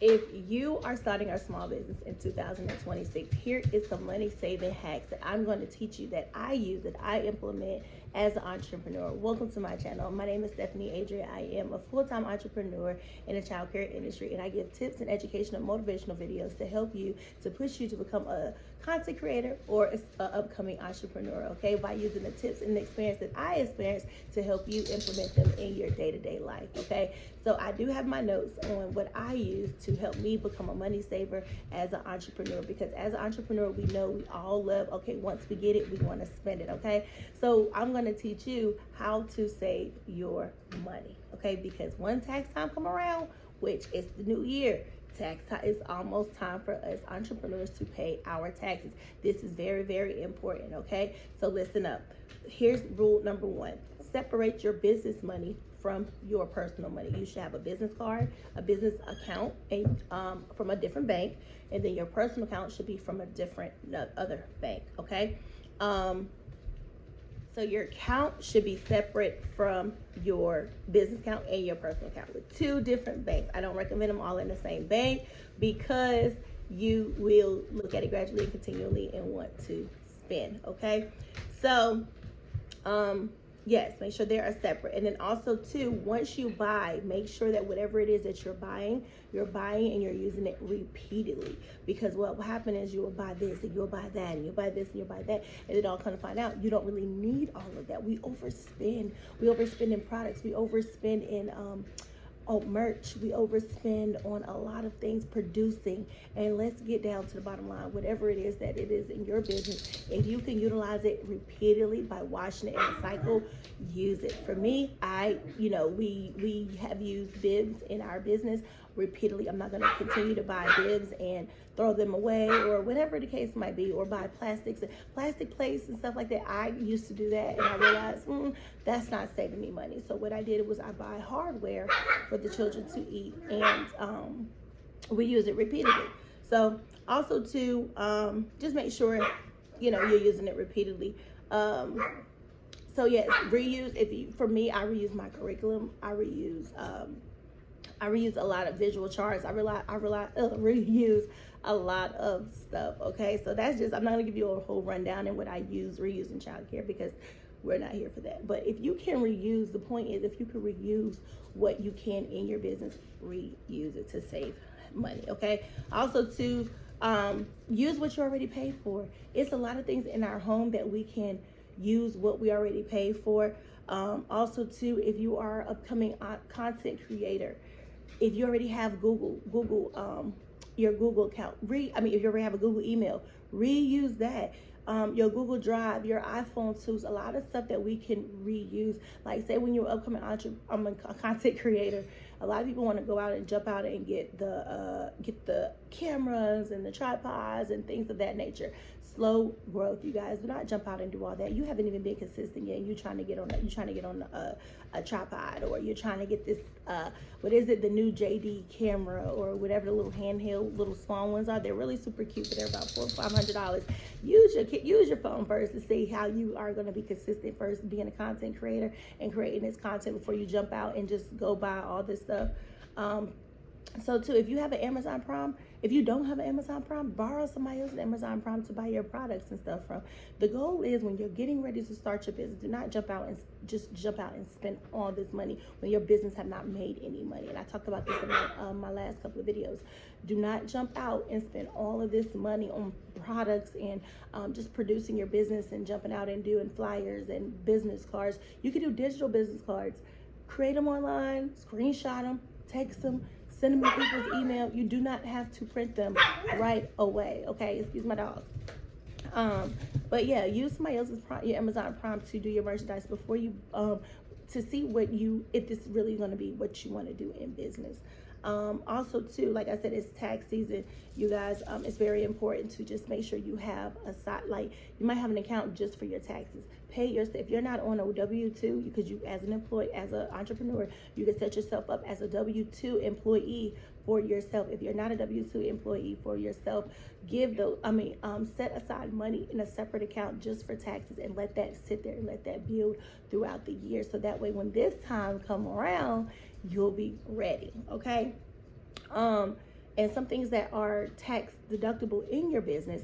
If you are starting a small business in 2026, here is some money saving hacks that I'm going to teach you, that I use, that I implement as an entrepreneur. Welcome to my channel. My name is StephAjrmommy2. I am a full-time entrepreneur in the childcare industry, and I give tips and educational motivational videos to help you, to push you to become a content creator or an upcoming entrepreneur, okay, by using the tips and the experience that I experienced to help you implement them in your day-to-day life, okay? So I do have my notes on what I use to help me become a money saver as an entrepreneur, because as an entrepreneur, we know we all love, okay, once we get it, we want to spend it, okay? So I'm going to teach you how to save your money, okay? Because when tax time come around, which is the new year, tax time is almost time for us entrepreneurs to pay our taxes. This is very, very important, okay? So listen up. Here's rule number one. Separate your business money from your personal money. You should have a business card, a business account, from a different bank, and then your personal account should be from a different other bank, okay? So your account should be separate from your business account and your personal account, with two different banks. I don't recommend them all in the same bank, because you will look at it gradually and continually and want to spend, okay? So, yes, make sure they are separate. And then also too, once you buy, make sure that whatever it is that you're buying and you're using it repeatedly. Because what will happen is you will buy this and you'll buy that and you'll buy this and you'll buy that, and then all kind of find out you don't really need all of that. We overspend. We overspend in products. We overspend in merch. We overspend on a lot of things producing. And let's get down to the bottom line. Whatever it is that it is in your business, if you can utilize it repeatedly by washing it in a cycle, use it. For me, we have used bibs in our business repeatedly. I'm not going to continue to buy bibs and throw them away, or whatever the case might be, or buy plastic plates and stuff like that. I used to do that, and I realized that's not saving me money. So what I did was I buy hardware for the children to eat, and we use it repeatedly. So also to just make sure you're using it repeatedly. So yes, reuse. For me, I reuse my curriculum. I reuse a lot of visual charts. I reuse a lot of stuff, okay? So that's just, I'm not gonna give you a whole rundown in what I reuse in childcare, because we're not here for that. But if you can reuse, the point is, if you can reuse what you can in your business, reuse it to save money, okay? Also to use what you already paid for. It's a lot of things in our home that we can use what we already paid for. Also too, if you are an upcoming content creator, if you already have your Google account, if you already have a Google email, reuse that. Your Google Drive, your iPhone tools, a lot of stuff that we can reuse. Like, say when you're an upcoming content creator, a lot of people want to go out and jump out and get the cameras and the tripods and things of that nature. Slow growth, you guys. Do not jump out and do all that. You haven't even been consistent yet. You're trying to get on a tripod, or you're trying to get this the new JD camera, or whatever the little handheld little small ones are. They're really super cute, but they're about $400-500. Use your phone first to see how you are going to be consistent first, being a content creator and creating this content, before you jump out and just go buy all this stuff. So too, if you have an Amazon Prime, if you don't have an Amazon Prime, borrow somebody else's Amazon Prime to buy your products and stuff from. The goal is, when you're getting ready to start your business, do not jump out and spend all this money when your business have not made any money. And I talked about this in my last couple of videos. Do not jump out and spend all of this money on products and just producing your business and jumping out and doing flyers and business cards. You can do digital business cards. Create them online, screenshot them, text them, send them to people's email. You do not have to print them right away, okay? Excuse my dog. But yeah, use somebody else's your Amazon Prime to do your merchandise before you, to see if this really going to be what you want to do in business. Also too, like I said, it's tax season, you guys. It's very important to just make sure you have a side, like you might have an account just for your taxes. Pay yourself. If you're not on a W-2, because you, as an employee, as an entrepreneur, you can set yourself up as a W-2 employee for yourself. If you're not a W-2 employee for yourself, set aside money in a separate account just for taxes, and let that sit there and let that build throughout the year. So that way, when this time come around, you'll be ready, okay? And some things that are tax deductible in your business,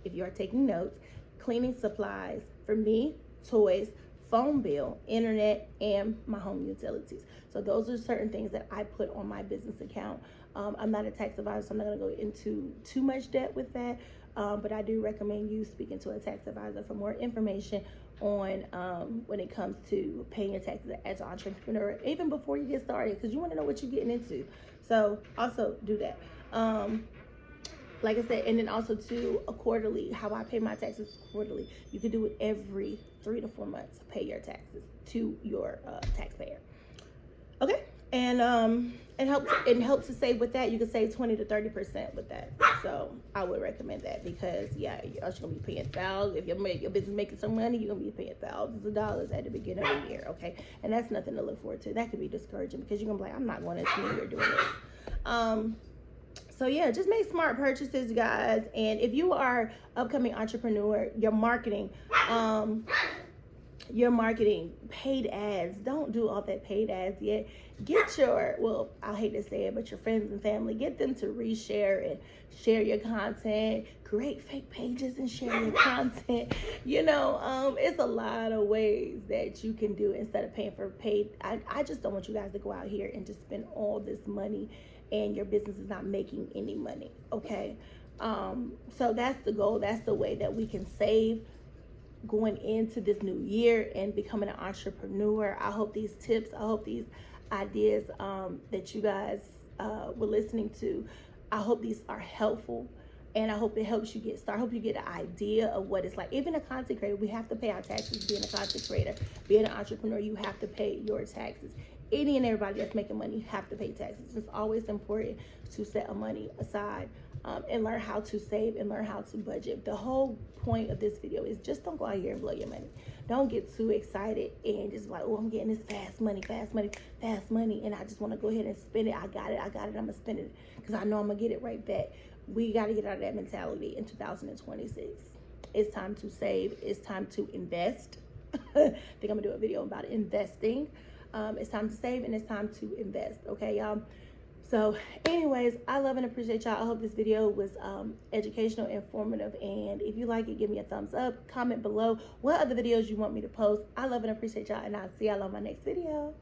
if you are taking notes: cleaning supplies, for me, toys, phone bill, internet, and my home utilities. So those are certain things that I put on my business account. I'm not a tax advisor, so I'm not going to go into too much debt with that. But I do recommend you speaking to a tax advisor for more information on when it comes to paying your taxes as an entrepreneur, even before you get started, because you want to know what you're getting into. So also do that. Like I said, and then also too, a quarterly, how I pay my taxes quarterly. You can do it every 3 to 4 months. Pay your taxes to your taxpayer. Okay, and it helps to save with that. You can save 20 to 30% with that. So I would recommend that, because yeah, you're gonna be paying thousands. If your business making some money, you're gonna be paying thousands of dollars at the beginning of the year. Okay, and that's nothing to look forward to. That could be discouraging, because you're gonna be like, I'm not going to New Year doing this. So yeah, just make smart purchases, guys. And if you are upcoming entrepreneur, your marketing, paid ads, don't do all that paid ads yet. Get your, well, I hate to say it, but your friends and family, get them to reshare and share your content. Create fake pages and share your content. You know, it's a lot of ways that you can do it instead of paying for paid. I just don't want you guys to go out here and just spend all this money and your business is not making any money. Okay, so that's the goal. That's the way that we can save going into this new year and becoming an entrepreneur. I hope these tips, I hope these ideas that you guys were listening to, I hope these are helpful, and I hope it helps you get started. I hope you get an idea of what it's like. Even a content creator, we have to pay our taxes. Being a content creator, being an entrepreneur, you have to pay your taxes. Any and everybody that's making money, you have to pay taxes. It's always important to set a money aside and learn how to save and learn how to budget. The whole point of this video is just don't go out here and blow your money. Don't get too excited and just like, oh, I'm getting this fast money, and I just want to go ahead and spend it. I got it, I'm gonna spend it because I know I'm gonna get it right back. We got to get out of that mentality in 2026. It's time to save. It's time to invest. I think I'm gonna do a video about investing. It's time to save and it's time to invest. Okay, y'all. So anyways, I love and appreciate y'all. I hope this video was educational, informative, and if you like it, give me a thumbs up. Comment below what other videos you want me to post. I love and appreciate y'all, and I'll see y'all on my next video.